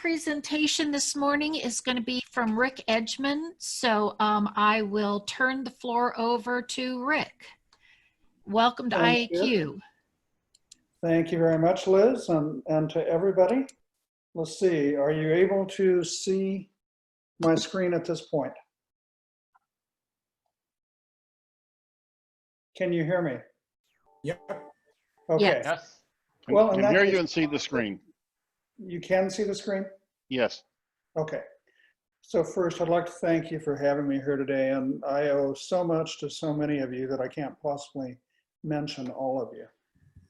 presentation this morning is going to be from Rick Edgeman. So I will turn the floor over to Rick. Welcome to Thank IAQ. You. Thank you very much, Liz, and to everybody. Let's see, are you able to see my screen at this point? Can you hear me? Yep. Okay. Yes. Well, Can hear you and see the screen. You can see the screen? Yes. Okay. So first, I'd like to thank you for having me here today, and I owe so much to so many of you that I can't possibly mention all of you.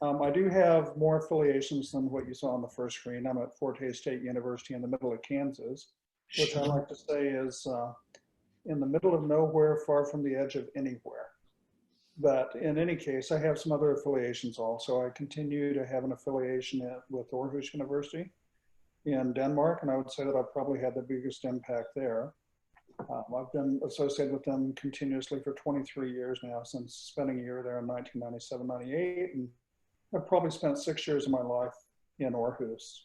I do have more affiliations than what you saw on the first screen. I'm at Forte State University in the middle of Kansas, which I like to say is in the middle of nowhere, far from the edge of anywhere. But in any case, I have some other affiliations also. I continue to have an affiliation with Aarhus University in Denmark, and I would say that I've probably had the biggest impact there. I've been associated with them continuously for 23 years now, since spending a year there in 1997, 98, and I've probably spent 6 years of my life in Aarhus.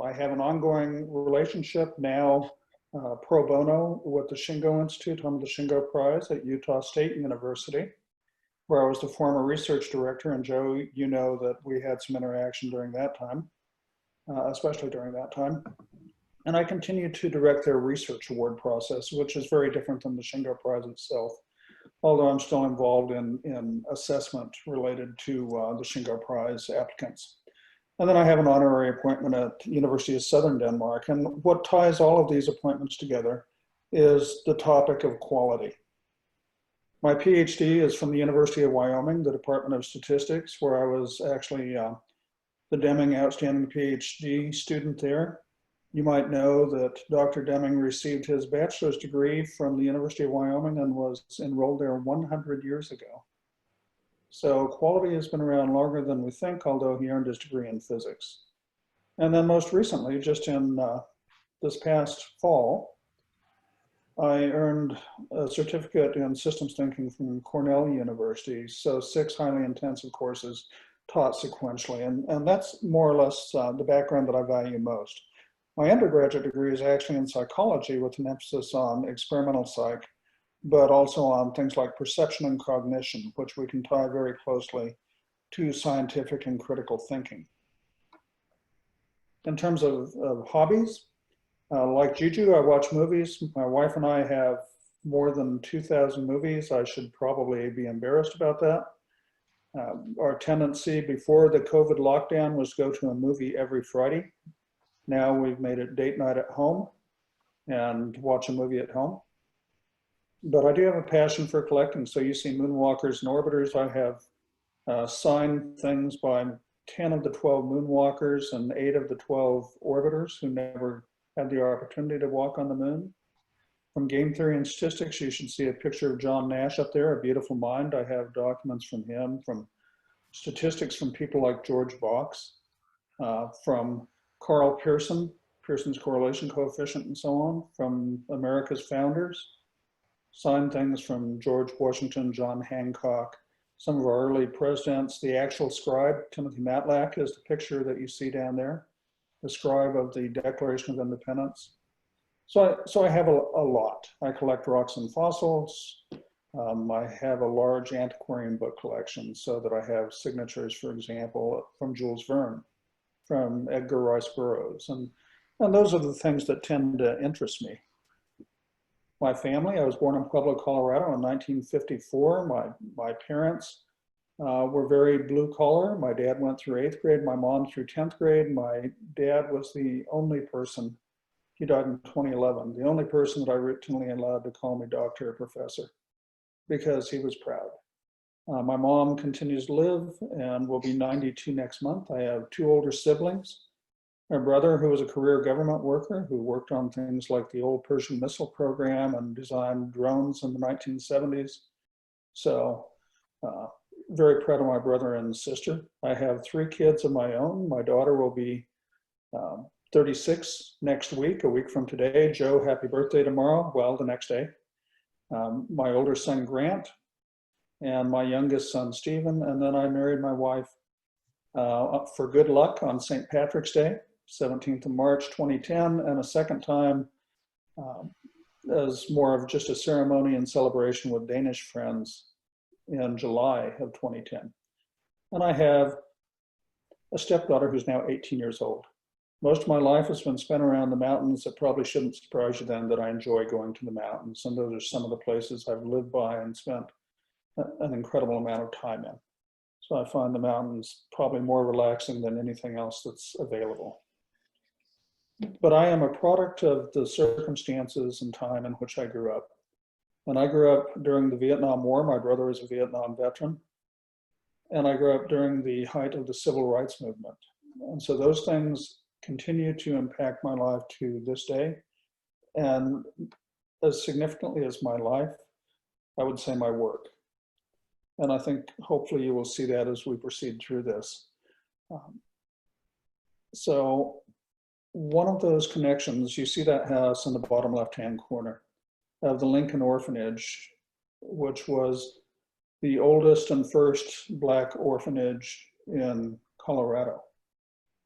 I have an ongoing relationship now pro bono with the Shingo Institute, home of the Shingo Prize at Utah State University, where I was the former research director. And Joe, you know that we had some interaction during that time, especially during that time. And I continue to direct their research award process, which is very different than the Shingo Prize itself, although I'm still involved in assessment related to the Shingo Prize applicants. And then I have an honorary appointment at the University of Southern Denmark. And what ties all of these appointments together is the topic of quality. My PhD is from the University of Wyoming, the Department of Statistics, where I was actually the Deming Outstanding PhD student there. You might know that Dr. Deming received his bachelor's degree from the University of Wyoming and was enrolled there 100 years ago. So quality has been around longer than we think, although he earned his degree in physics. And then most recently, just in this past fall, I earned a certificate in systems thinking from Cornell University. So 6 highly intensive courses taught sequentially. And that's more or less the background that I value most. My undergraduate degree is actually in psychology with an emphasis on experimental psych, but also on things like perception and cognition, which we can tie very closely to scientific and critical thinking. In terms of hobbies, like Juju, I watch movies. My wife and I have more than 2,000 movies. I should probably be embarrassed about that. Our tendency before the COVID lockdown was to go to a movie every Friday. Now we've made it date night at home and watch a movie at home. But I do have a passion for collecting. So you see moonwalkers and orbiters. I have signed things by 10 of the 12 moonwalkers and 8 of the 12 orbiters who never had the opportunity to walk on the moon. From Game Theory and Statistics, you should see a picture of John Nash up there, A Beautiful Mind. I have documents from him, from statistics from people like George Box, from Carl Pearson, Pearson's correlation coefficient and so on, from America's founders, signed things from George Washington, John Hancock, some of our early presidents. The actual scribe, Timothy Matlack, is the picture that you see down there, the scribe of the Declaration of Independence. So I have a lot. I collect rocks and fossils. I have a large antiquarian book collection, so that I have signatures, for example, from Jules Verne, from Edgar Rice Burroughs. And those are the things that tend to interest me. My family, I was born in Pueblo, Colorado in 1954. My parents were very blue collar. My dad went through 8th grade, my mom through 10th grade. My dad was the only person, he died in 2011, the only person that I routinely allowed to call me doctor or professor, because he was proud. My mom continues to live and will be 92 next month. I have 2 older siblings. My brother, who was a career government worker, who worked on things like the old Persian missile program and designed drones in the 1970s. So very proud of my brother and sister. I have 3 kids of my own. My daughter will be 36 next week, a week from today. Joe, happy birthday tomorrow. Well, the next day. My older son, Grant, and my youngest son, Stephen. And then I married my wife for good luck on St. Patrick's Day. 17th of March 2010, and a second time as more of just a ceremony and celebration with Danish friends in July of 2010. And I have a stepdaughter who's now 18 years old. Most of my life has been spent around the mountains. It probably shouldn't surprise you then that I enjoy going to the mountains. And those are some of the places I've lived by and spent an incredible amount of time in. So I find the mountains probably more relaxing than anything else that's available. But I am a product of the circumstances and time in which I grew up. And I grew up during the Vietnam War. My brother is a Vietnam veteran. And I grew up during the height of the civil rights movement. And so those things continue to impact my life to this day. And as significantly as my life, I would say my work. And I think hopefully you will see that as we proceed through this. So one of those connections, you see that house in the bottom left-hand corner of the Lincoln Orphanage, which was the oldest and first Black orphanage in Colorado.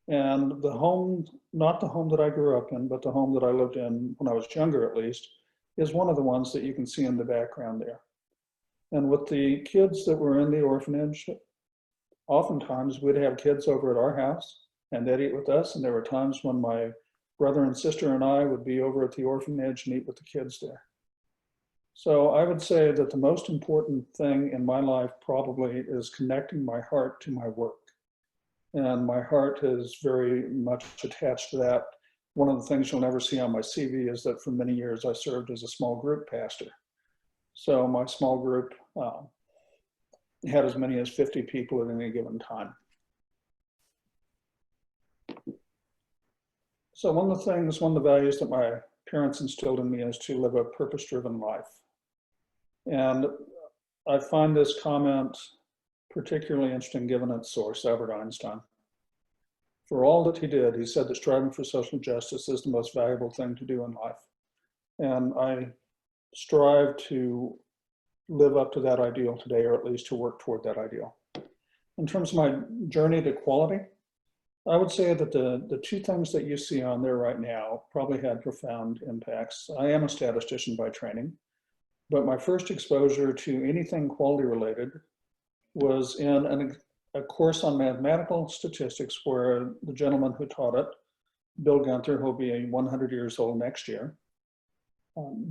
And the home, not the home that I grew up in, but the home that I lived in when I was younger at least, is one of the ones that you can see in the background there. And with the kids that were in the orphanage, oftentimes we'd have kids over at our house and they'd eat with us. And there were times when my brother and sister and I would be over at the orphanage and eat with the kids there. So I would say that the most important thing in my life probably is connecting my heart to my work. And my heart is very much attached to that. One of the things you'll never see on my CV is that for many years I served as a small group pastor. So my small group had as many as 50 people at any given time. So one of the values that my parents instilled in me is to live a purpose-driven life. And I find this comment particularly interesting given its source, Albert Einstein. For all that he did, he said that striving for social justice is the most valuable thing to do in life. And I strive to live up to that ideal today, or at least to work toward that ideal. In terms of my journey to quality, I would say that the two things that you see on there right now probably had profound impacts. I am a statistician by training, but my first exposure to anything quality related was in a course on mathematical statistics where the gentleman who taught it, Bill Gunther, who'll be 100 years old next year,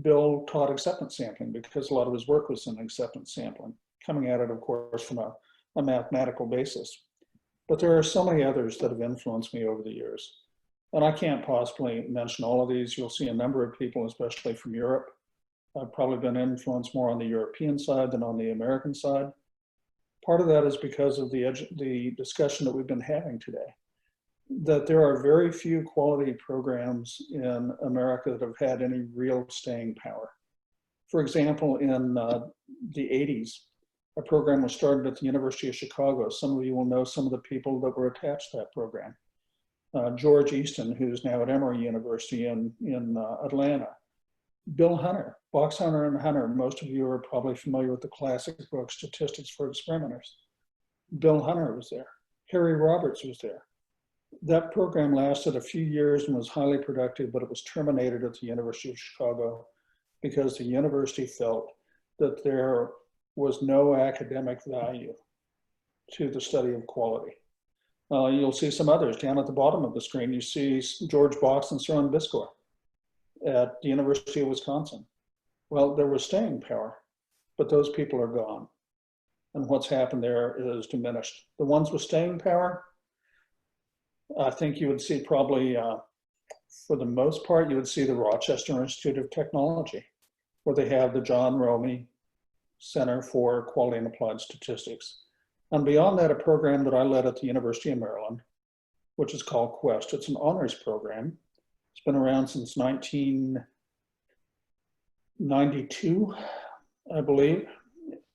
Bill taught acceptance sampling because a lot of his work was in acceptance sampling, coming at it, of course, from a mathematical basis. But there are so many others that have influenced me over the years. And I can't possibly mention all of these. You'll see a number of people, especially from Europe. I've probably been influenced more on the European side than on the American side. Part of that is because of the discussion that we've been having today, that there are very few quality programs in America that have had any real staying power. For example, in the 80s, a program was started at the University of Chicago. Some of you will know some of the people that were attached to that program. George Easton, who's now at Emory University in Atlanta. Bill Hunter, Box Hunter and Hunter. Most of you are probably familiar with the classic book, Statistics for Experimenters. Bill Hunter was there. Harry Roberts was there. That program lasted a few years and was highly productive, but it was terminated at the University of Chicago because the university felt that there was no academic value to the study of quality. You'll see some others down at the bottom of the screen. You see George Box and Soren Biscore at the University of Wisconsin. Well, there was staying power, but those people are gone. And what's happened there is diminished. The ones with staying power, I think you would see probably, for the most part, you would see the Rochester Institute of Technology, where they have the John Romey Center for Quality and Applied Statistics. And beyond that, a program that I led at the University of Maryland, which is called Quest. It's an honors program. It's been around since 1992, I believe,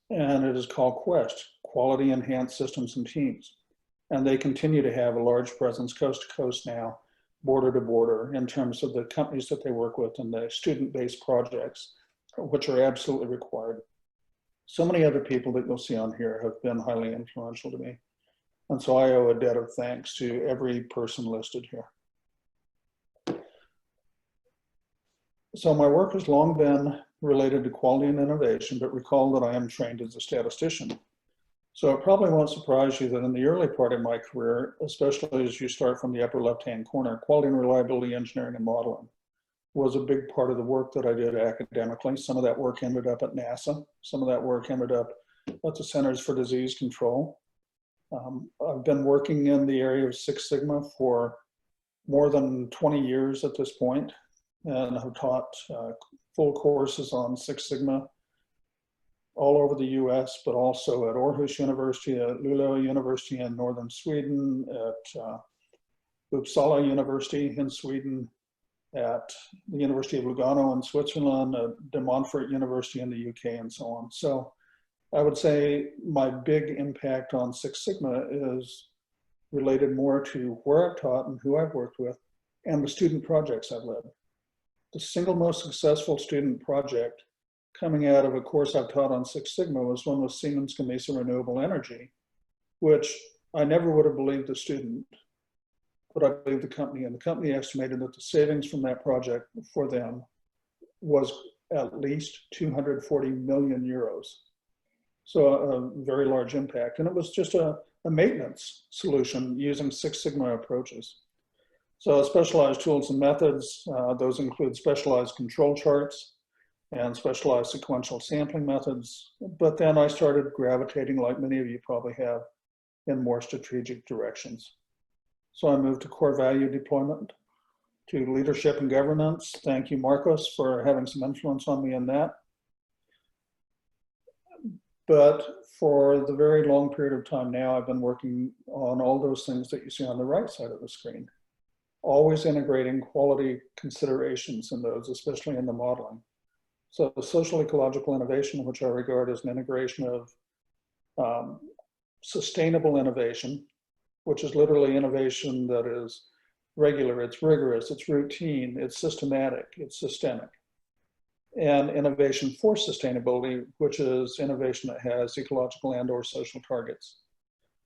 and it is called Quest, Quality Enhanced Systems and Teams. And they continue to have a large presence coast to coast now, border to border, in terms of the companies that they work with and the student-based projects, which are absolutely required. So many other people that you'll see on here have been highly influential to me. And so I owe a debt of thanks to every person listed here. So my work has long been related to quality and innovation, but recall that I am trained as a statistician. So it probably won't surprise you that in the early part of my career, especially as you start from the upper left-hand corner, quality and reliability engineering and modeling was a big part of the work that I did academically. Some of that work ended up at NASA. Some of that work ended up at the Centers for Disease Control. I've been working in the area of Six Sigma for more than 20 years at this point, and have taught full courses on Six Sigma all over the US, but also at Aarhus University, at Luleå University in northern Sweden, at Uppsala University in Sweden, at the University of Lugano in Switzerland, at De Montfort University in the UK, and so on. So I would say my big impact on Six Sigma is related more to where I've taught and who I've worked with and the student projects I've led. The single most successful student project coming out of a course I've taught on Six Sigma was one with Siemens Gamesa Renewable Energy, which I never would have believed the student, but I believed the company, and the company estimated that the savings from that project for them was at least 240 million euros. So a very large impact. And it was just a maintenance solution using Six Sigma approaches. So specialized tools and methods, those include specialized control charts and specialized sequential sampling methods. But then I started gravitating, like many of you probably have, in more strategic directions. So I moved to core value deployment, to leadership and governance. Thank you, Marcos, for having some influence on me in that. But for the very long period of time now, I've been working on all those things that you see on the right side of the screen, always integrating quality considerations in those, especially in the modeling. So the social ecological innovation, which I regard as an integration of sustainable innovation, which is literally innovation that is regular, it's rigorous, it's routine, it's systematic, it's systemic. And innovation for sustainability, which is innovation that has ecological and or social targets.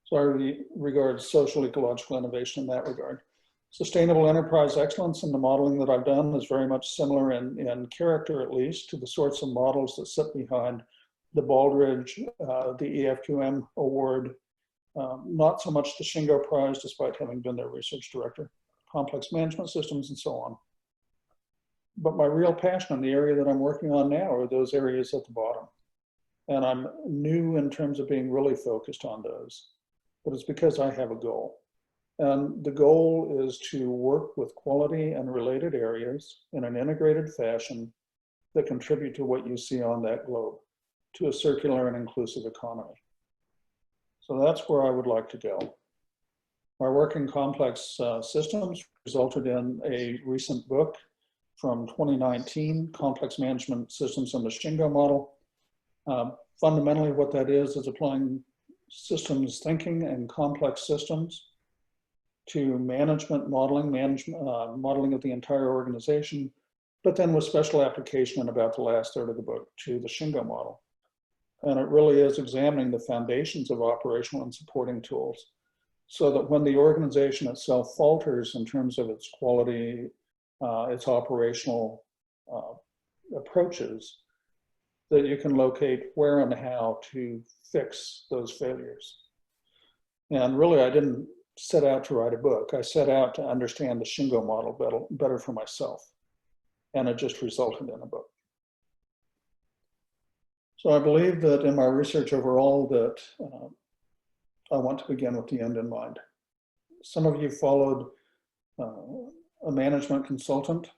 So I regard social ecological innovation in that regard. Sustainable enterprise excellence in the modeling that I've done is very much similar in character, at least, to the sorts of models that sit behind the Baldrige, the EFQM award, not so much the Shingo Prize, despite having been their research director, complex management systems, and so on. But my real passion in the area that I'm working on now are those areas at the bottom. And I'm new in terms of being really focused on those, but it's because I have a goal. And the goal is to work with quality and related areas in an integrated fashion that contribute to what you see on that globe, to a circular and inclusive economy. So that's where I would like to go. My work in complex systems resulted in a recent book from 2019, Complex Management Systems and the Shingo Model. Fundamentally, what that is applying systems thinking and complex systems to management modeling, modeling of the entire organization, but then with special application in about the last third of the book to the Shingo model. And it really is examining the foundations of operational and supporting tools so that when the organization itself falters in terms of its quality, its operational approaches, that you can locate where and how to fix those failures. And really, I didn't set out to write a book. I set out to understand the Shingo model better for myself. And it just resulted in a book. So I believe that in my research overall that I want to begin with the end in mind. Some of you followed a management consultant.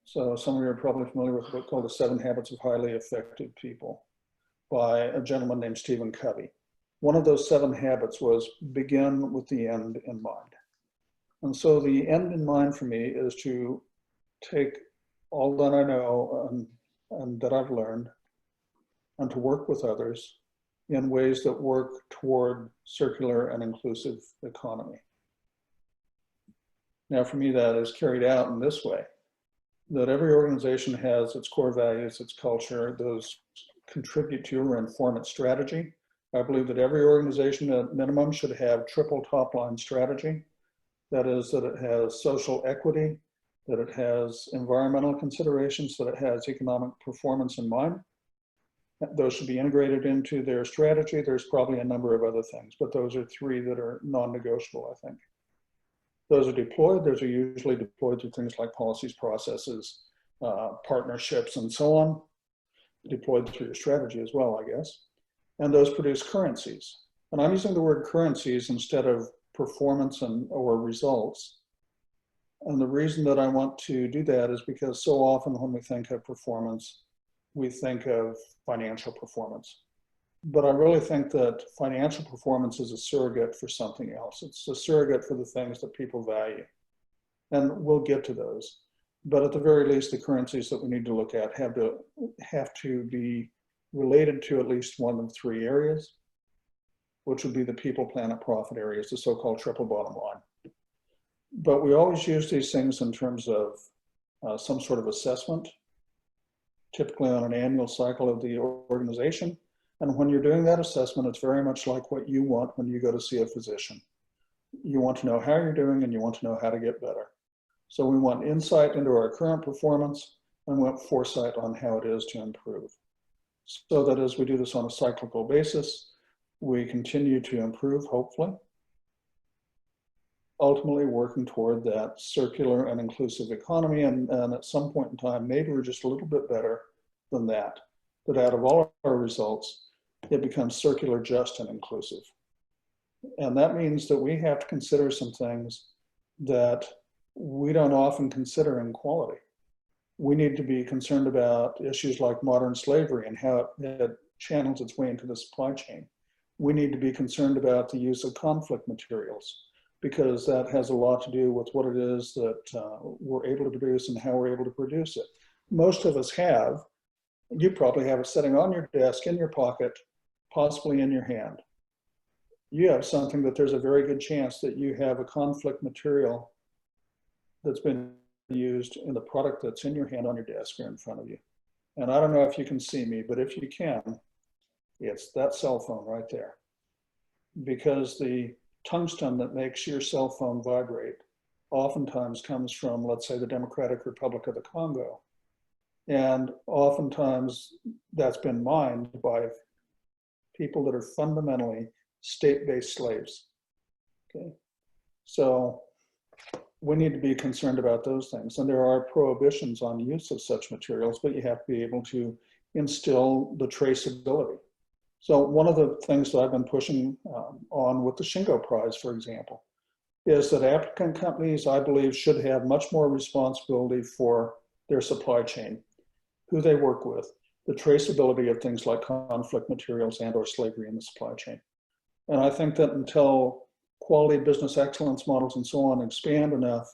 So some of you are probably familiar with a book called The 7 Habits of Highly Effective People by a gentleman named Stephen Covey. One of those 7 habits was begin with the end in mind. And so the end in mind for me is to take all that I know and that I've learned and to work with others in ways that work toward circular and inclusive economy. Now for me, that is carried out in this way, that every organization has its core values, its culture, those contribute to or inform its strategy. I believe that every organization at minimum should have triple top line strategy. That is, that it has social equity, that it has environmental considerations, that it has economic performance in mind. Those should be integrated into their strategy. There's probably a number of other things, but those are three that are non-negotiable, I think. Those are deployed. Those are usually deployed through things like policies, processes, partnerships, and so on. Deployed through your strategy as well, I guess. And those produce currencies. And I'm using the word currencies instead of performance or results. And the reason that I want to do that is because so often when we think of performance, we think of financial performance. But I really think that financial performance is a surrogate for something else. It's a surrogate for the things that people value. And we'll get to those. But at the very least, the currencies that we need to look at have to be related to at least one of three areas, which would be the people, planet, profit areas, the so-called triple bottom line. But we always use these things in terms of some sort of assessment, typically on an annual cycle of the organization. And when you're doing that assessment, it's very much like what you want when you go to see a physician. You want to know how you're doing and you want to know how to get better. So we want insight into our current performance and we want foresight on how it is to improve. So that as we do this on a cyclical basis, we continue to improve, hopefully, ultimately working toward that circular and inclusive economy. And at some point in time, maybe we're just a little bit better than that. But out of all our results, it becomes circular, just, and inclusive. And that means that we have to consider some things that we don't often consider in quality. We need to be concerned about issues like modern slavery and how it channels its way into the supply chain. We need to be concerned about the use of conflict materials, because that has a lot to do with what it is that we're able to produce and how we're able to produce it. Most of us have. You probably have it sitting on your desk, in your pocket, possibly in your hand. You have something that there's a very good chance that you have a conflict material that's been used in the product that's in your hand on your desk or in front of you. And I don't know if you can see me, but if you can, it's that cell phone right there. Because the tungsten that makes your cell phone vibrate oftentimes comes from, let's say, the Democratic Republic of the Congo. And oftentimes that's been mined by people that are fundamentally state-based slaves. Okay, so we need to be concerned about those things. And there are prohibitions on use of such materials, but you have to be able to instill the traceability. So one of the things that I've been pushing on with the Shingo Prize, for example, is that applicant companies, I believe, should have much more responsibility for their supply chain, who they work with, the traceability of things like conflict materials and or slavery in the supply chain. And I think that until quality business excellence models and so on expand enough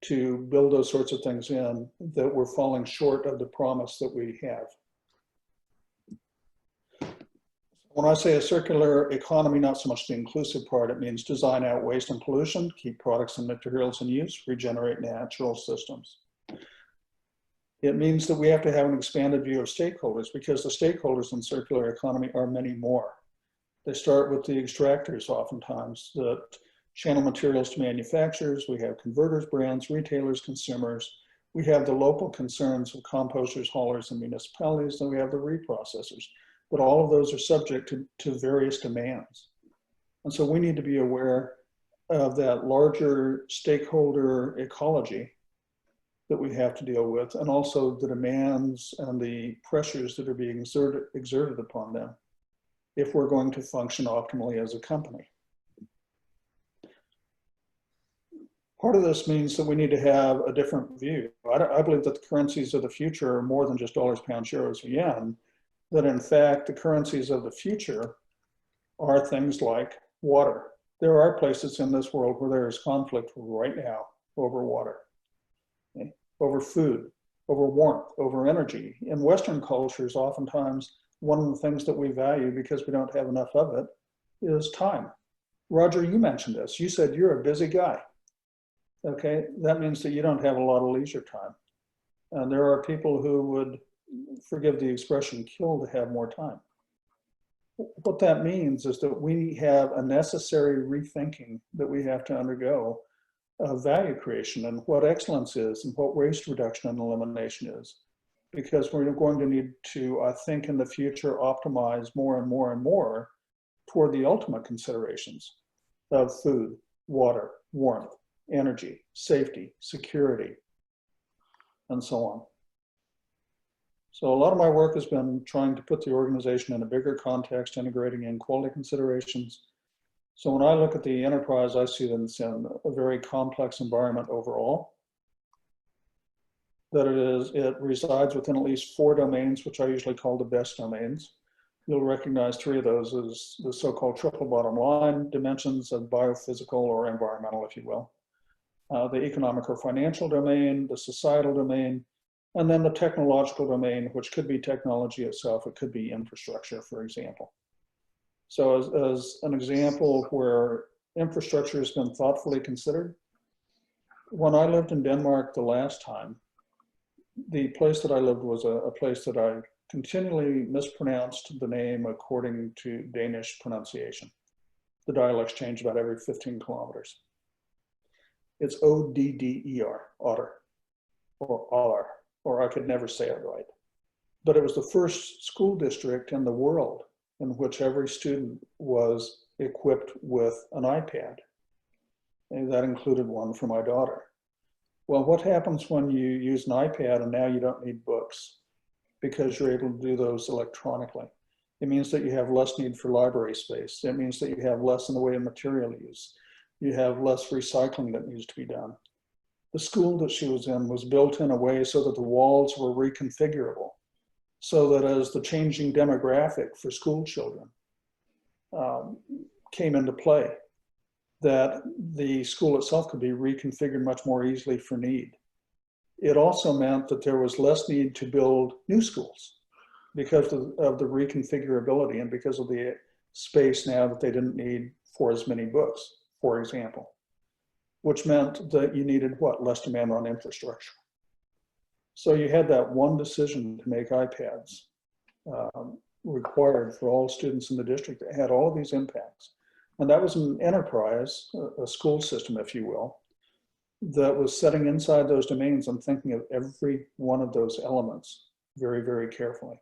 to build those sorts of things in, that we're falling short of the promise that we have. When I say a circular economy, not so much the inclusive part, it means design out waste and pollution, keep products and materials in use, regenerate natural systems. It means that we have to have an expanded view of stakeholders, because the stakeholders in circular economy are many more. They start with the extractors oftentimes, that channel materials to manufacturers. We have converters, brands, retailers, consumers. We have the local concerns of composters, haulers, and municipalities. Then we have the reprocessors. But all of those are subject to various demands. And so we need to be aware of that larger stakeholder ecology that we have to deal with, and also the demands and the pressures that are being exerted upon them if we're going to function optimally as a company. Part of this means that we need to have a different view. I believe that the currencies of the future are more than just dollars, pounds, euros, or yen, that in fact the currencies of the future are things like water. There are places in this world where there is conflict right now over water. Okay? Over food, over warmth, over energy. In Western cultures, oftentimes, one of the things that we value because we don't have enough of it is time. Roger, you mentioned this. You said you're a busy guy. Okay, that means that you don't have a lot of leisure time. And there are people who would, forgive the expression, kill to have more time. What that means is that we have a necessary rethinking that we have to undergo value creation and what excellence is and what waste reduction and elimination is. Because we're going to need to, I think, in the future, optimize more and more and more toward the ultimate considerations of food, water, warmth, energy, safety, security, and so on. So a lot of my work has been trying to put the organization in a bigger context, integrating in quality considerations. So when I look at the enterprise, I see that it's in a very complex environment overall. That it resides within at least 4 domains, which I usually call the best domains. You'll recognize 3 of those as the so-called triple bottom line dimensions of biophysical or environmental, if you will. The economic or financial domain, the societal domain, and then the technological domain, which could be technology itself, it could be infrastructure, for example. So as an example where infrastructure has been thoughtfully considered, when I lived in Denmark the last time, the place that I lived was a place that I continually mispronounced the name according to Danish pronunciation. The dialects change about every 15 kilometers. It's O-D-D-E-R, otter, or Aller, or I could never say it right. But it was the first school district in the world in which every student was equipped with an iPad. And that included one for my daughter. Well, what happens when you use an iPad and now you don't need books because you're able to do those electronically? It means that you have less need for library space. It means that you have less in the way of material use. You have less recycling that needs to be done. The school that she was in was built in a way so that the walls were reconfigurable, so that as the changing demographic for school children came into play, that the school itself could be reconfigured much more easily for need. It also meant that there was less need to build new schools because of the reconfigurability and because of the space now that they didn't need for as many books, for example, which meant that you needed what? Less demand on infrastructure. So you had that one decision to make iPads required for all students in the district that had all of these impacts. And that was an enterprise, a school system, if you will, that was setting inside those domains and thinking of every one of those elements very, very carefully.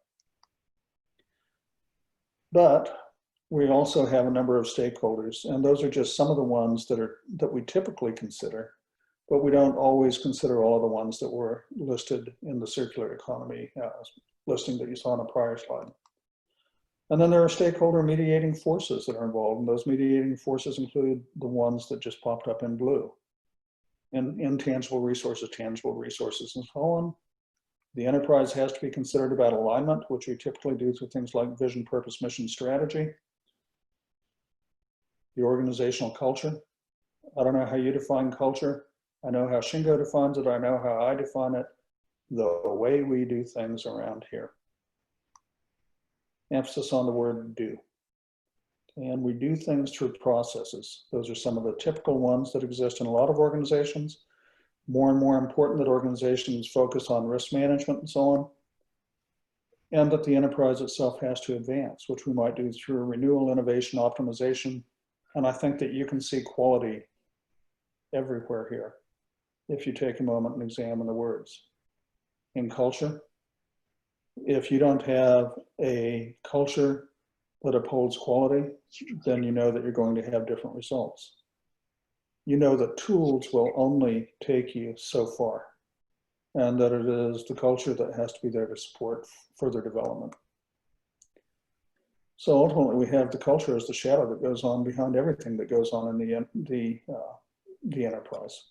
But we also have a number of stakeholders, and those are just some of the ones that we typically consider, but we don't always consider all of the ones that were listed in the circular economy listing that you saw on a prior slide. And then there are stakeholder mediating forces that are involved, and those mediating forces include the ones that just popped up in blue. And intangible resources, tangible resources, and so on. The enterprise has to be considered about alignment, which we typically do through things like vision, purpose, mission, strategy. The organizational culture. I don't know how you define culture. I know how Shingo defines it. I know how I define it. The way we do things around here. Emphasis on the word do. And we do things through processes. Those are some of the typical ones that exist in a lot of organizations. More and more important that organizations focus on risk management and so on. And that the enterprise itself has to advance, which we might do through renewal, innovation, optimization. And I think that you can see quality everywhere here if you take a moment and examine the words. In culture, if you don't have a culture that upholds quality, then you know that you're going to have different results. You know that tools will only take you so far, and that it is the culture that has to be there to support further development. So ultimately, we have the culture as the shadow that goes on behind everything that goes on in the enterprise.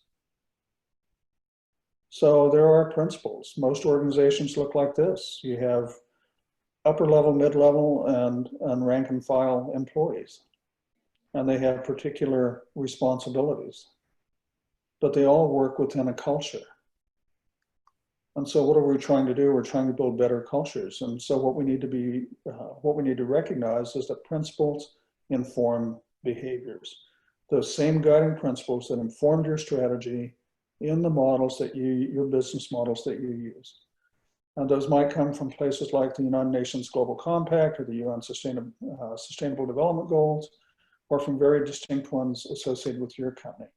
So there are principles. Most organizations look like this. You have upper level, mid-level, and rank and file employees. And they have particular responsibilities. But they all work within a culture. And so what are we trying to do? We're trying to build better cultures. And so what we need to recognize is that principles inform behaviors. Those same guiding principles that informed your strategy in the models that your business models that you use. And those might come from places like the United Nations Global Compact or the UN Sustainable Development Goals, or from very distinct ones associated with your company.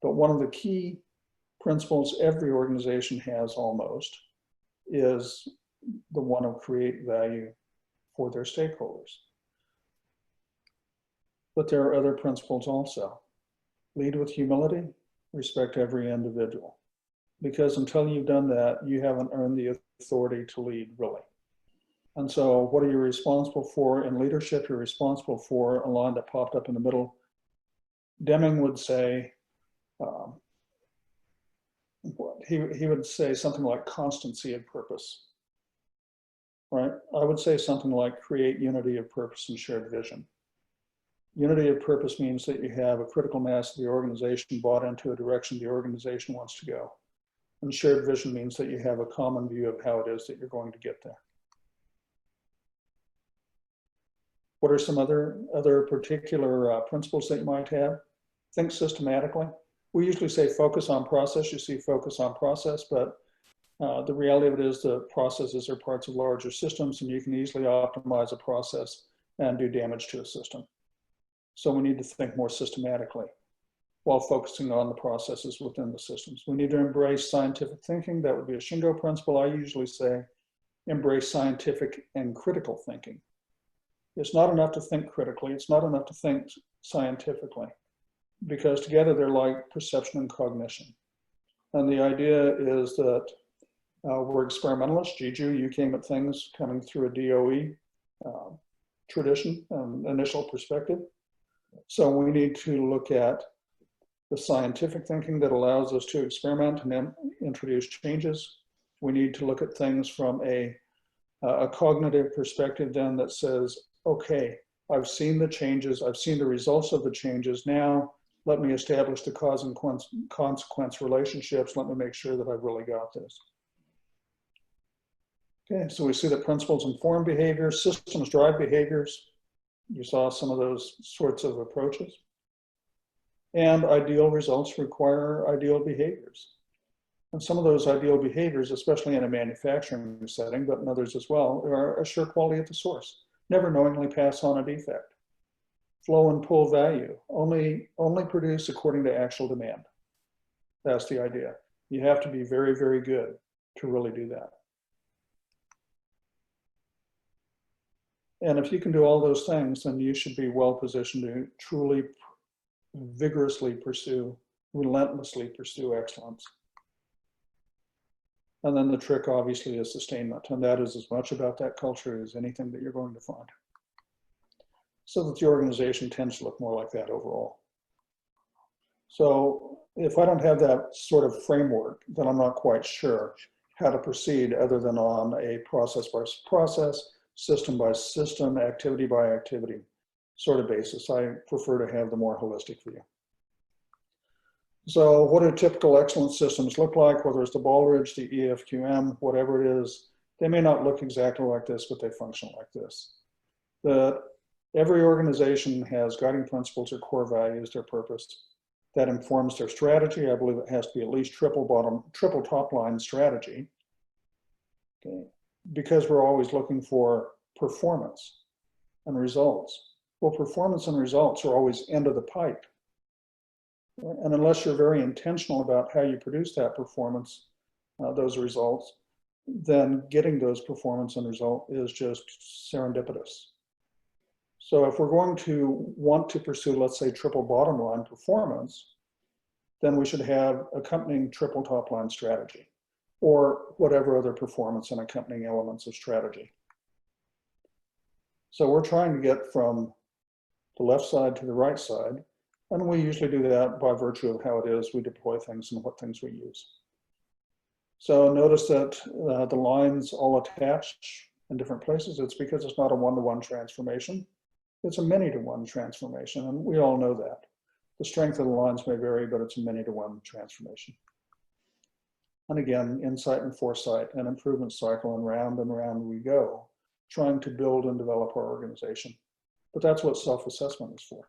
But one of the key principles every organization has almost is the one of create value for their stakeholders. But there are other principles also. Lead with humility, respect every individual. Because until you've done that, you haven't earned the authority to lead, really. And so what are you responsible for in leadership? You're responsible for a line that popped up in the middle. Deming would say, he would say something like constancy of purpose, right? I would say something like create unity of purpose and shared vision. Unity of purpose means that you have a critical mass of the organization bought into a direction the organization wants to go. And shared vision means that you have a common view of how it is that you're going to get there. What are some other particular principles that you might have? Think systematically. We usually say focus on process. You see focus on process, but the reality of it is the processes are parts of larger systems, and you can easily optimize a process and do damage to a system. So we need to think more systematically while focusing on the processes within the systems. We need to embrace scientific thinking. That would be a Shingo principle. I usually say embrace scientific and critical thinking. It's not enough to think critically. It's not enough to think scientifically, because together they're like perception and cognition. And the idea is that we're experimentalists. Jiju, you came at things coming through a DOE tradition and initial perspective. So we need to look at the scientific thinking that allows us to experiment and then introduce changes. We need to look at things from a cognitive perspective then that says, okay, I've seen the changes, I've seen the results of the changes. Now let me establish the cause and consequence relationships. Let me make sure that I've really got this. Okay, so we see that principles inform behavior, systems drive behaviors. You saw some of those sorts of approaches. And ideal results require ideal behaviors. And some of those ideal behaviors, especially in a manufacturing setting, but in others as well, are assure quality at the source. Never knowingly pass on a defect. Flow and pull value. Only produce according to actual demand. That's the idea. You have to be very, very good to really do that. And if you can do all those things, then you should be well positioned to truly, vigorously pursue, relentlessly pursue excellence. And then the trick obviously is sustainment. And that is as much about that culture as anything that you're going to find. So that the organization tends to look more like that overall. So if I don't have that sort of framework, then I'm not quite sure how to proceed other than on a process by process, system by system, activity by activity sort of basis. I prefer to have the more holistic view. So what do typical excellence systems look like, whether it's the Baldrige, the EFQM, whatever it is? They may not look exactly like this, but they function like this. Every organization has guiding principles or core values, their purpose. That informs their strategy. I believe it has to be at least triple top line strategy. Okay. Because we're always looking for performance and results. Well, performance and results are always end of the pipe. And unless you're very intentional about how you produce that performance, those results, then getting those performance and result is just serendipitous. So if we're going to want to pursue, let's say, triple bottom line performance, then we should have accompanying triple top line strategy, or whatever other performance and accompanying elements of strategy. So we're trying to get from the left side to the right side, and we usually do that by virtue of how it is we deploy things and what things we use. So notice that the lines all attach in different places. It's because it's not a one-to-one transformation. It's a many-to-one transformation, and we all know that. The strength of the lines may vary, but it's a many-to-one transformation. And again, insight and foresight and improvement cycle, and round we go, trying to build and develop our organization. But that's what self-assessment is for.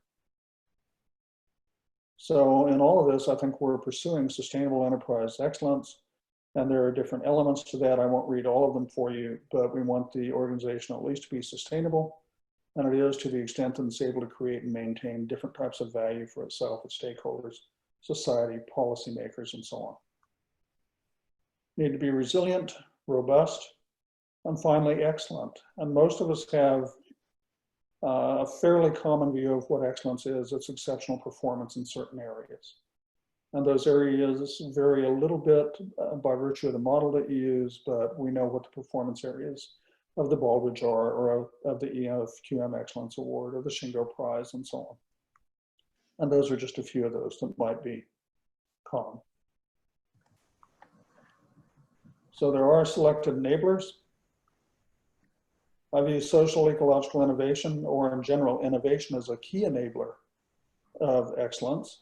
So in all of this, I think we're pursuing sustainable enterprise excellence, and there are different elements to that. I won't read all of them for you, but we want the organization at least to be sustainable, and it is to the extent that it's able to create and maintain different types of value for itself, its stakeholders, society, policymakers, and so on. Need to be resilient, robust, and finally excellent. And most of us have a fairly common view of what excellence is. It's exceptional performance in certain areas. And those areas vary a little bit by virtue of the model that you use, but we know what the performance areas of the Baldrige are, or of the EFQM Excellence Award, or the Shingo Prize, and so on. And those are just a few of those that might be common. So there are selected enablers. I view social ecological innovation, or in general innovation, as a key enabler of excellence.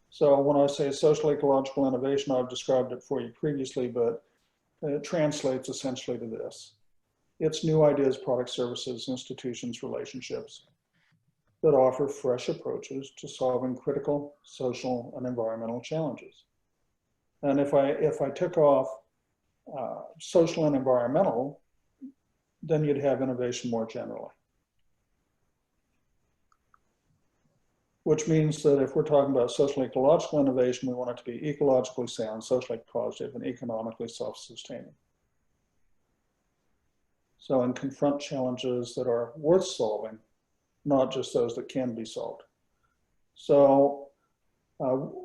So when I say social ecological innovation, I've described it for you previously, but it translates essentially to this. It's new ideas, products, services, institutions, relationships that offer fresh approaches to solving critical social and environmental challenges. And if I took off social and environmental, then you'd have innovation more generally. Which means that if we're talking about social ecological innovation, we want it to be ecologically sound, socially positive, and economically self-sustaining. So, and confront challenges that are worth solving, not just those that can be solved. So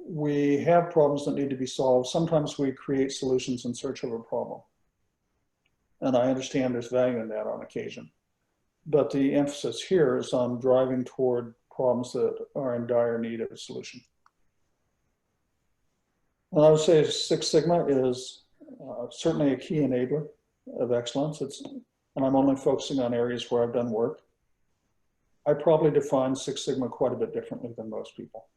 we have problems that need to be solved. Sometimes we create solutions in search of a problem. And I understand there's value in that on occasion. But the emphasis here is on driving toward problems that are in dire need of a solution. And I would say Six Sigma is certainly a key enabler of excellence. And I'm only focusing on areas where I've done work. I probably define Six Sigma quite a bit differently than most people.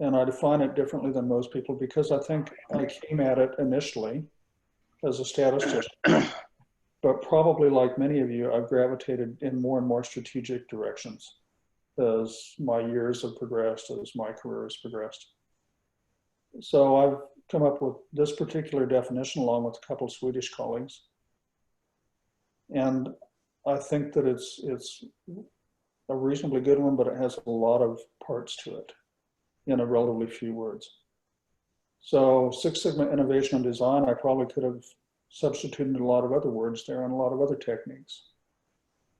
And I define it differently than most people because I think I came at it initially as a statistician, but probably like many of you, I've gravitated in more and more strategic directions as my years have progressed, as my career has progressed. So I've come up with this particular definition along with a couple of Swedish colleagues. And I think that it's a reasonably good one, but it has a lot of parts to it in a relatively few words. So Six Sigma innovation and design, I probably could have substituted a lot of other words there and a lot of other techniques,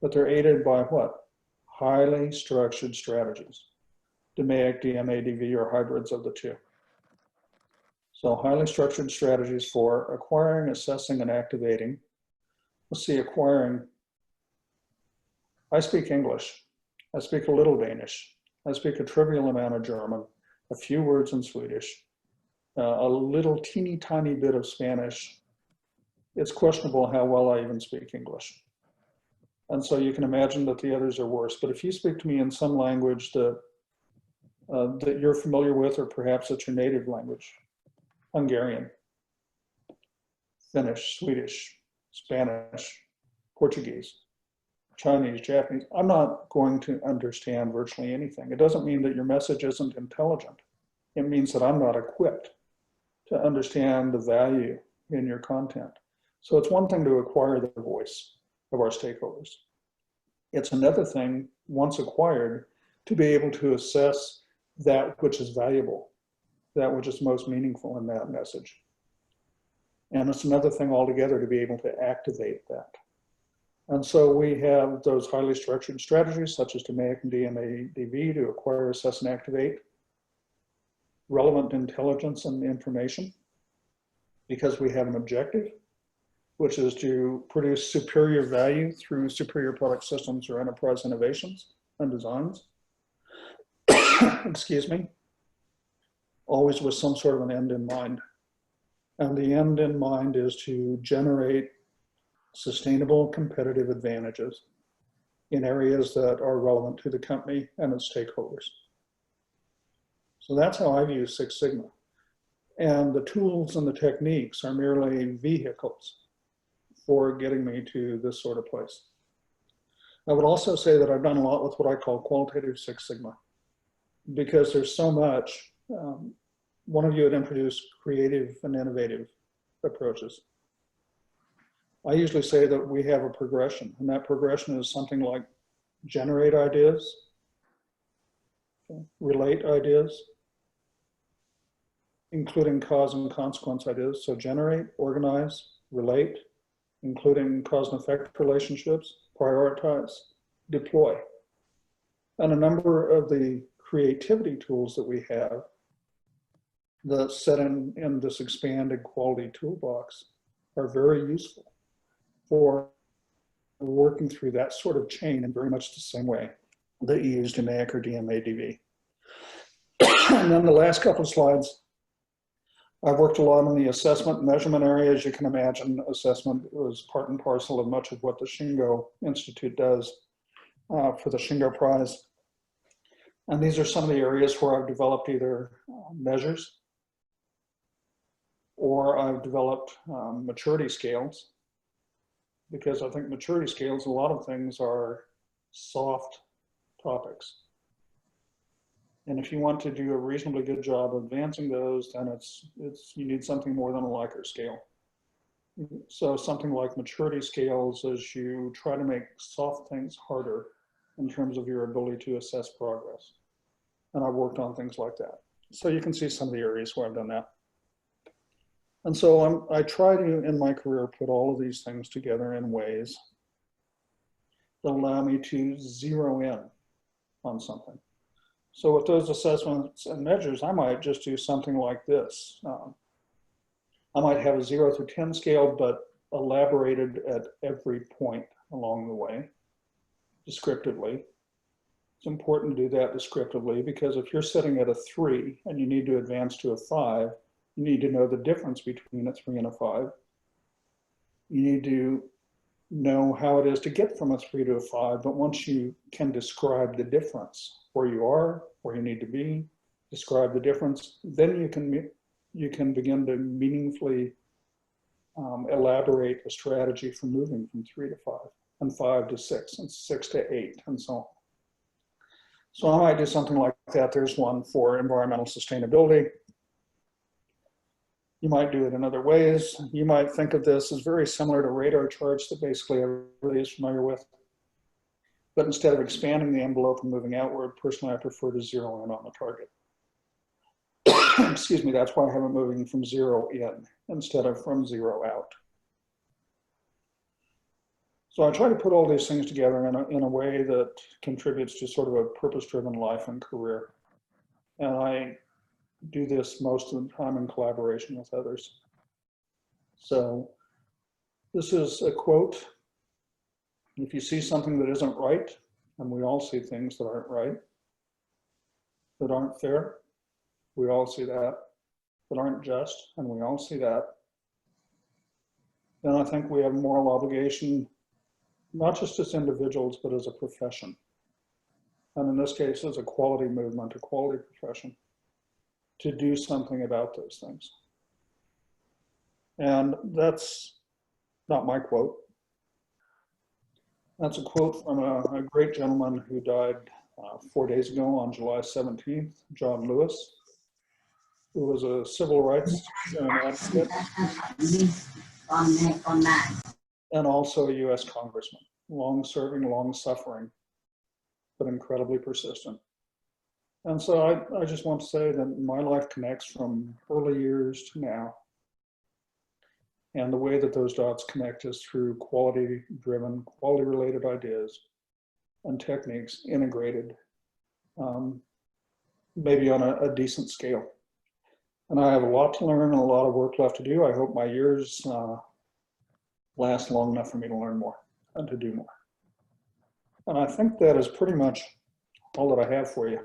but they're aided by what? Highly structured strategies. DMAIC, DMA, DV are hybrids of the two. So highly structured strategies for acquiring, assessing, and activating. Let's see, acquiring. I speak English. I speak a little Danish. I speak a trivial amount of German, a few words in Swedish, a little teeny tiny bit of Spanish. It's questionable how well I even speak English. And so you can imagine that the others are worse. But if you speak to me in some language that you're familiar with, or perhaps it's your native language, Hungarian, Finnish, Swedish, Spanish, Portuguese, Chinese, Japanese, I'm not going to understand virtually anything. It doesn't mean that your message isn't intelligent. It means that I'm not equipped to understand the value in your content. So it's one thing to acquire the voice of our stakeholders. It's another thing, once acquired, to be able to assess that which is valuable, that which is most meaningful in that message. And it's another thing altogether to be able to activate that. And so we have those highly structured strategies such as DMAIC and DMA-DV to acquire, assess, and activate relevant intelligence and information because we have an objective, which is to produce superior value through superior product systems or enterprise innovations and designs. Excuse me. Always with some sort of an end in mind. And the end in mind is to generate sustainable competitive advantages in areas that are relevant to the company and its stakeholders. So that's how I view Six Sigma. And the tools and the techniques are merely vehicles for getting me to this sort of place. I would also say that I've done a lot with what I call qualitative Six Sigma, because there's so much. One of you had introduced creative and innovative approaches. I usually say that we have a progression, and that progression is something like generate ideas, relate ideas, including cause and consequence ideas. So generate, organize, relate, including cause and effect relationships, prioritize, deploy. And a number of the creativity tools that we have that set in this expanded quality toolbox are very useful for working through that sort of chain in very much the same way that you used in AIC or DMADV. And then the last couple of slides, I've worked a lot in the assessment and measurement area. As you can imagine, assessment was part and parcel of much of what the Shingo Institute does for the Shingo Prize. And these are some of the areas where I've developed either measures or I've developed maturity scales, because I think maturity scales, a lot of things are soft topics. And if you want to do a reasonably good job of advancing those, then you need something more than a Likert scale. So something like maturity scales is you try to make soft things harder in terms of your ability to assess progress. And I've worked on things like that. So you can see some of the areas where I've done that. And so I try to, in my career, put all of these things together in ways that allow me to zero in on something. So with those assessments and measures, I might just do something like this. I might have a 0 through 10 scale, but elaborated at every point along the way, descriptively. It's important to do that descriptively, because if you're sitting at a 3 and you need to advance to a 5, you need to know the difference between a 3 and a 5. You need to know how it is to get from a 3 to a 5, but once you can describe the difference, where you are, where you need to be, describe the difference, then you can begin to meaningfully elaborate a strategy for moving from 3 to 5, and 5 to 6, and 6 to 8, and so on. So I might do something like that. There's one for environmental sustainability. You might do it in other ways. You might think of this as very similar to radar charts that basically everybody is familiar with. But instead of expanding the envelope and moving outward, personally, I prefer to zero in on the target. Excuse me, that's why I have it moving from 0 in instead of from 0 out. So I try to put all these things together in a way that contributes to sort of a purpose-driven life and career. And I do this most of the time in collaboration with others. So this is a quote. If you see something that isn't right, and we all see things that aren't right, that aren't fair, we all see that aren't just, and we all see that, then I think we have a moral obligation, not just as individuals, but as a profession. And in this case, as a quality movement, a quality profession, to do something about those things. And that's not my quote. That's a quote from a great gentleman who died 4 days ago on July 17th, John Lewis, who was a civil rights advocate and also a US congressman, long-serving, long-suffering, but incredibly persistent. And so I just want to say that my life connects from early years to now. And the way that those dots connect is through quality-driven, quality-related ideas and techniques integrated, maybe on a decent scale. And I have a lot to learn and a lot of work left to do. I hope my years last long enough for me to learn more and to do more. And I think that is pretty much all that I have for you.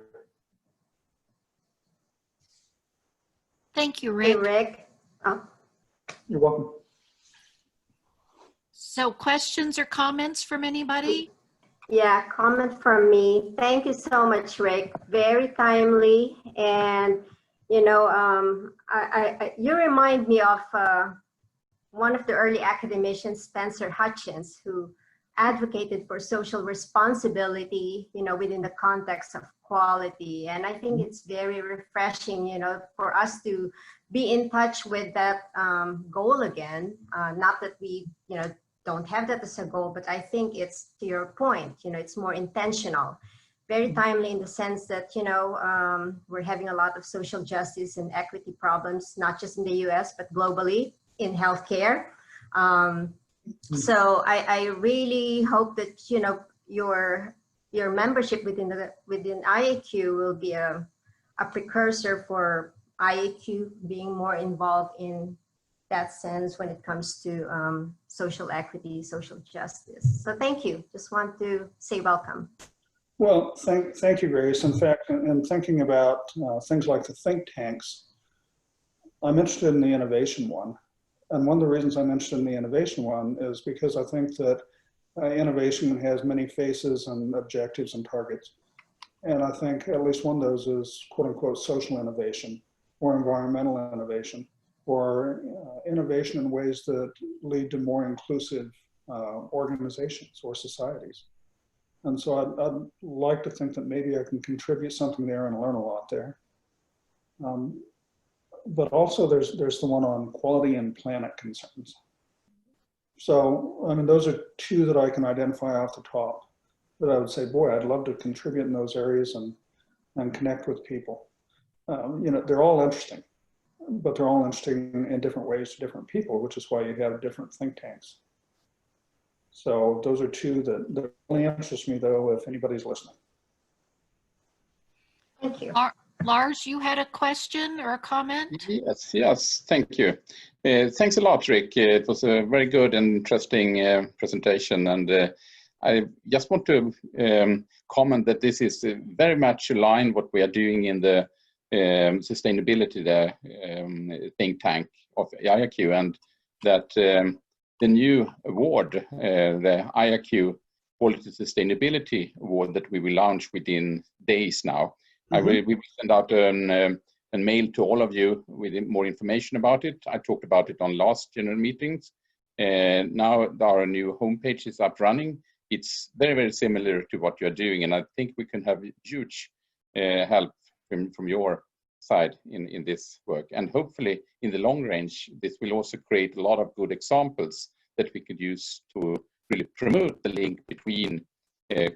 Thank you, Rick. Hey, Rick. Oh. You're welcome. So questions or comments from anybody? Yeah, comment from me. Thank you so much, Rick. Very timely. And, you know, you remind me of one of the early academicians, Spencer Hutchins, who advocated for social responsibility, you know, within the context of quality. And I think it's very refreshing, you know, for us to be in touch with that goal again. Not that we, you know, don't have that as a goal, but I think it's, to your point, you know, it's more intentional. very timely in the sense that, you know, we're having a lot of social justice and equity problems, not just in the US, but globally in healthcare. So I really hope that, you know, your membership within IAQ will be a precursor for IAQ being more involved in that sense when it comes to social equity, social justice. So thank you. Just want to say welcome. Well, thank you, Grace. In fact, in thinking about things like the think tanks, I'm interested in the innovation one. And one of the reasons I'm interested in the innovation one is because I think that innovation has many faces and objectives and targets. And I think at least one of those is quote unquote social innovation or environmental innovation or innovation in ways that lead to more inclusive organizations or societies. And so I'd like to think that maybe I can contribute something there and learn a lot there. But also there's the one on quality and planet concerns. So, I mean, those are two that I can identify off the top that I would say, boy, I'd love to contribute in those areas and connect with people. You know, they're all interesting, but they're all interesting in different ways to different people, which is why you have different think tanks. So those are two that really interest me, though, if anybody's listening. Thank you. Lars, you had a question or a comment? Yes, thank you. Thanks a lot, Rick. It was a very good and interesting presentation. And I just want to comment that this is very much aligned what we are doing in the sustainability think tank of IAQ, and that the new award, the IAQ Quality Sustainability Award that we will launch within days now. We will send out a mail to all of you with more information about it. I talked about it on last general meetings. Now our new homepage is up running. It's very, very similar to what you're doing, and I think we can have huge help from your side in this work. And hopefully, in the long range, this will also create a lot of good examples that we could use to really promote the link between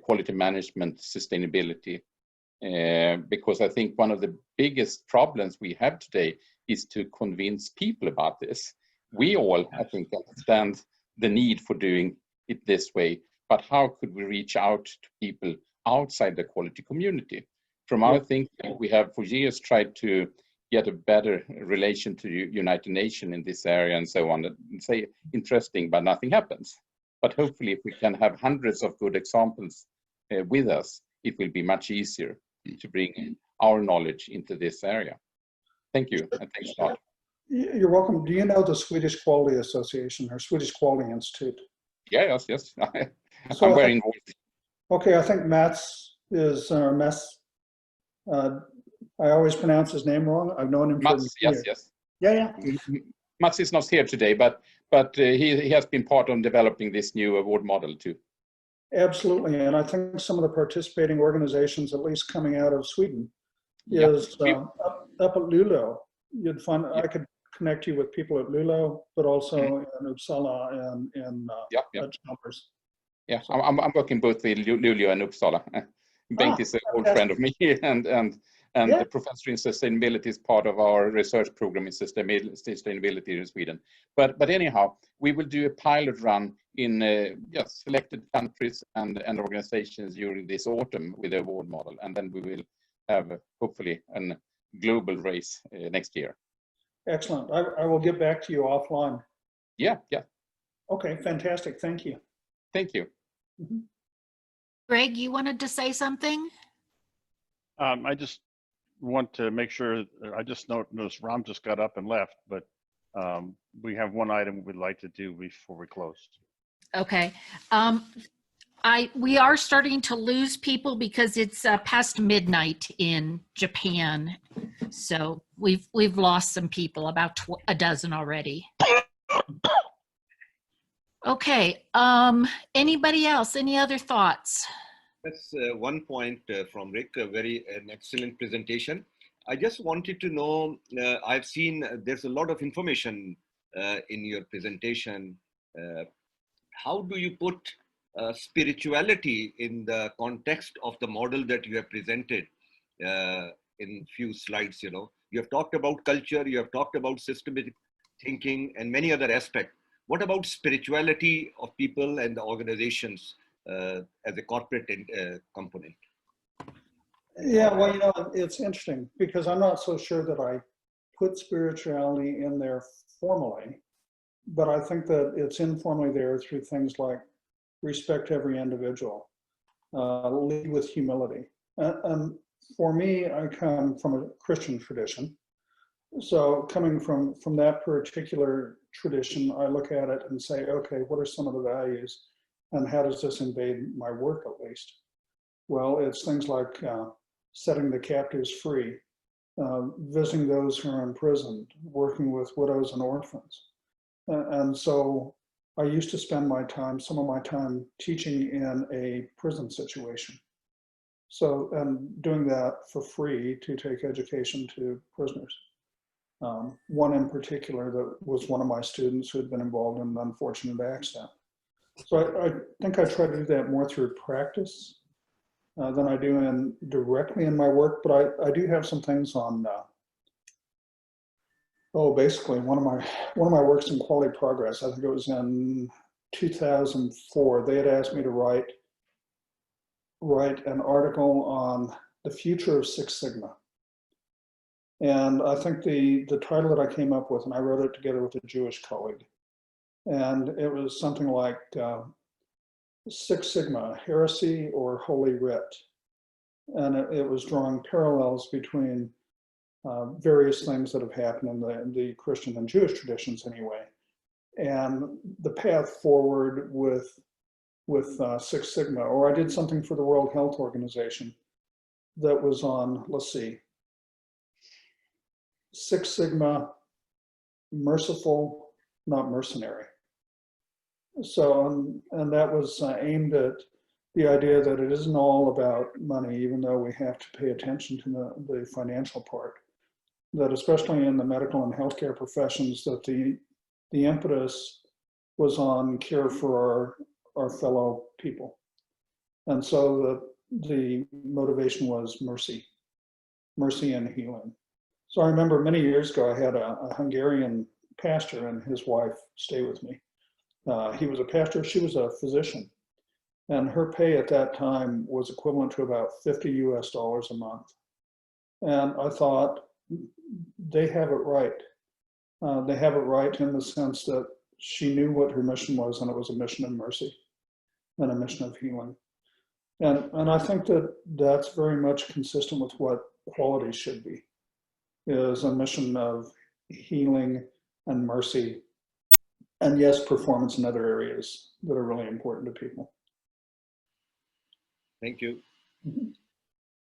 quality management, sustainability, because I think one of the biggest problems we have today is to convince people about this. We all, I think, understand the need for doing it this way, but how could we reach out to people outside the quality community? From our thinking, we have for years tried to get a better relation to United Nations in this area and so on. And say interesting, but nothing happens. But hopefully, if we can have hundreds of good examples with us, it will be much easier to bring our knowledge into this area. Thank you, and thanks a lot. You're welcome. Do you know the Swedish Quality Association or Swedish Quality Institute? Yes. So I'm very involved. Okay, I think Mats is, I always pronounce his name wrong. I've known him for years. Yes. Yeah. Mats is not here today, but he has been part of developing this new award model too. Absolutely, and I think some of the participating organizations, at least coming out of Sweden, is up at Luleå. You'd find I could connect you with people at Luleå, but also in Uppsala and in Chalmers. Yeah, so. I'm working both with Luleå and Uppsala. Bengt is an old friend of me, and the professor in sustainability is part of our research program in sustainability in Sweden. But anyhow, we will do a pilot run in selected countries and organizations during this autumn with the award model, and then we will have hopefully a global race next year. Excellent. I will get back to you offline. Yeah. Okay, fantastic. Thank you. Thank you. Greg, you wanted to say something? I just want to make sure, I just noticed Ram just got up and left, but we have one item we'd like to do before we close. Okay. We are starting to lose people because it's past midnight in Japan. So we've lost some people, about a dozen already. Okay. Anybody else? Any other thoughts? That's one point from Rick, an excellent presentation. I just wanted to know, I've seen there's a lot of information in your presentation. How do you put spirituality in the context of the model that you have presented in few slides. You know, you have talked about culture, you have talked about systematic thinking and many other aspects. What about spirituality of people and the organizations as a corporate component? Yeah, well, you know, it's interesting because I'm not so sure that I put spirituality in there formally, but I think that it's informally there through things like respect every individual, lead with humility. And for me, I come from a Christian tradition. So coming from that particular tradition, I look at it and say, okay, what are some of the values and how does this invade my work at least? Well, it's things like setting the captives free, visiting those who are imprisoned, working with widows and orphans. And so I used to spend some of my time teaching in a prison situation. So, and doing that for free to take education to prisoners. One in particular that was one of my students who had been involved in an unfortunate accident. So I think I try to do that more through practice than I do directly in my work, but I do have some things on, basically one of my works in quality progress, I think it was in 2004, they had asked me to write an article on the future of Six Sigma. And I think the title that I came up with, and I wrote it together with a Jewish colleague, and it was something like Six Sigma, heresy or holy writ. And it was drawing parallels between various things that have happened in the Christian and Jewish traditions anyway. And the path forward with Six Sigma, or I did something for the World Health Organization that was on, let's see, Six Sigma, merciful, not mercenary. So, and that was aimed at the idea that it isn't all about money, even though we have to pay attention to the financial part. That especially in the medical and healthcare professions, that the impetus was on care for our fellow people. And so the motivation was mercy and healing. So I remember many years ago, I had a Hungarian pastor and his wife stay with me. He was a pastor, she was a physician. And her pay at that time was equivalent to about $50 US a month. And I thought, they have it right. They have it right in the sense that she knew what her mission was, and it was a mission of mercy and a mission of healing. And I think that that's very much consistent with what quality should be, is a mission of healing and mercy, and yes, performance in other areas that are really important to people. Thank you. Mm-hmm.